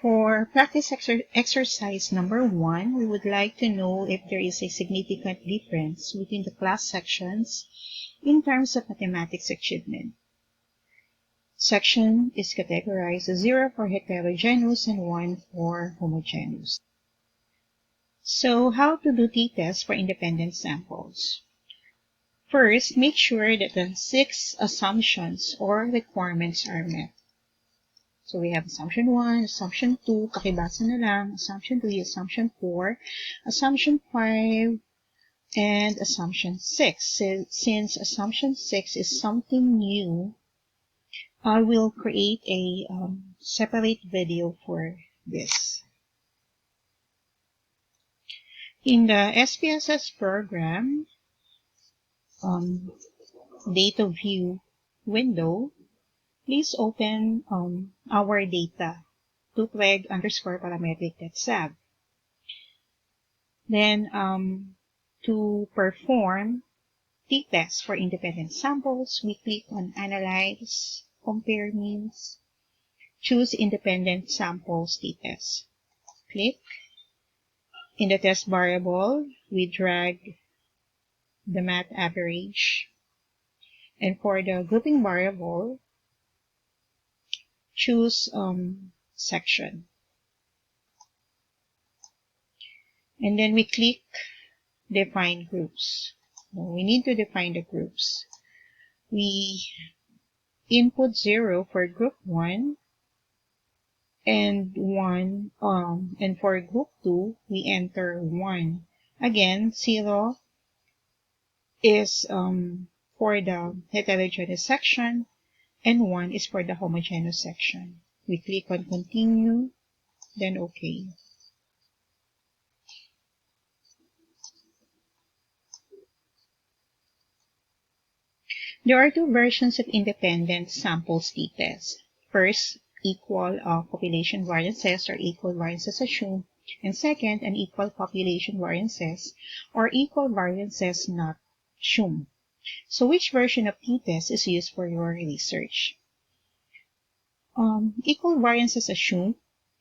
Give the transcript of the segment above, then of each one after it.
For practice exercise number 1, we would like to know if there is a significant difference between the class sections in terms of mathematics achievement. Section is categorized as 0 for heterogeneous and 1 for homogeneous. So, how to do t-tests for independent samples? First, make sure that the 6 assumptions or requirements are met. So, we have assumption 1, assumption 2, pakibasa na lang, assumption 3, assumption 4, assumption 5, and assumption 6. Since assumption 6 is something new, I will create a separate video for this. In the SPSS program, data view window, please open our data, tupreg_parametric.sab. Then, to perform t-tests for independent samples, we click on Analyze, Compare Means, choose Independent Samples t-test. Click. In the test variable, we drag the math average. And for the grouping variable, choose section. And then we click Define Groups. We need to define the groups. We input 0 for group 1 and 1, and for group 2, we enter 1. Again, 0 is for the heterogeneous section, and 1 is for the homogeneous section. We click on Continue, then OK. There are 2 versions of independent samples t-test. First, equal population variances or equal variances assumed, and second, unequal population variances or equal variances not assumed. So which version of t-test is used for your research? Equal variances assumed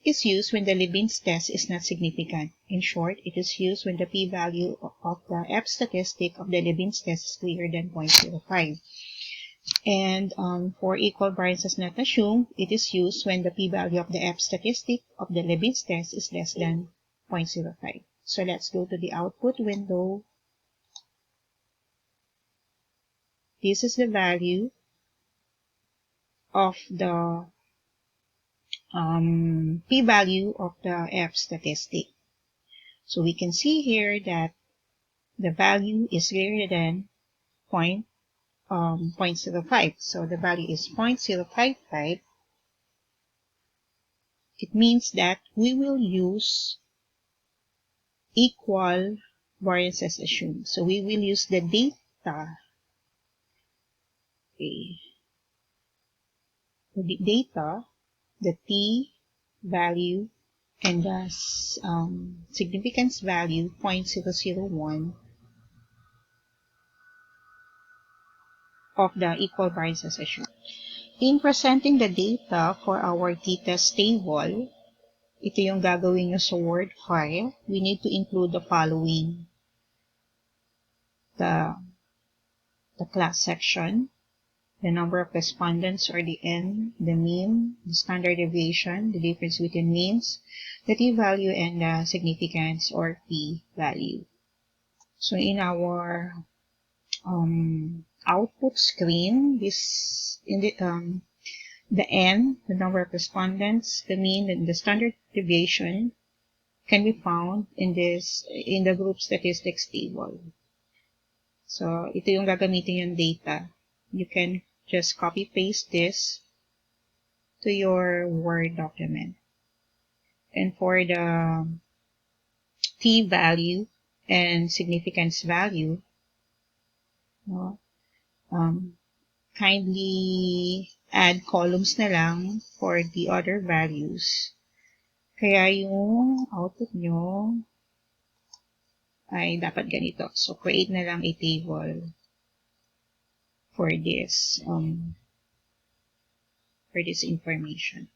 is used when the Leibniz test is not significant. In short, it is used when the p-value of the F statistic of the Leibniz test is greater than 0.05. And for equal variances not assumed, it is used when the p-value of the F statistic of the Leibniz test is less than 0.05. So let's go to the output window. This is the value of the p-value of the F statistic. So we can see here that the value is greater than 0.05. So the value is 0.055. It means that we will use equal variances assumed. So we will use the data. Okay. The data, the t value, and the significance value 0.001 of the equal variances assumed. In presenting the data for our t-test table, ito yung gagawin nyo sa Word file. We need to include the following. The class section, the number of respondents or the N, the mean, the standard deviation, the difference between means, the t-value, and the significance or p-value. So in our output screen, this in the N, the number of respondents, the mean, and the standard deviation can be found in the group statistics table. So ito yung gagamitin yung data. You can just copy paste this to your Word document. And for the t-value and significance value, kindly add columns na lang for the other values. Kaya yung output nyo ay dapat ganito. So, create na lang a table for this information.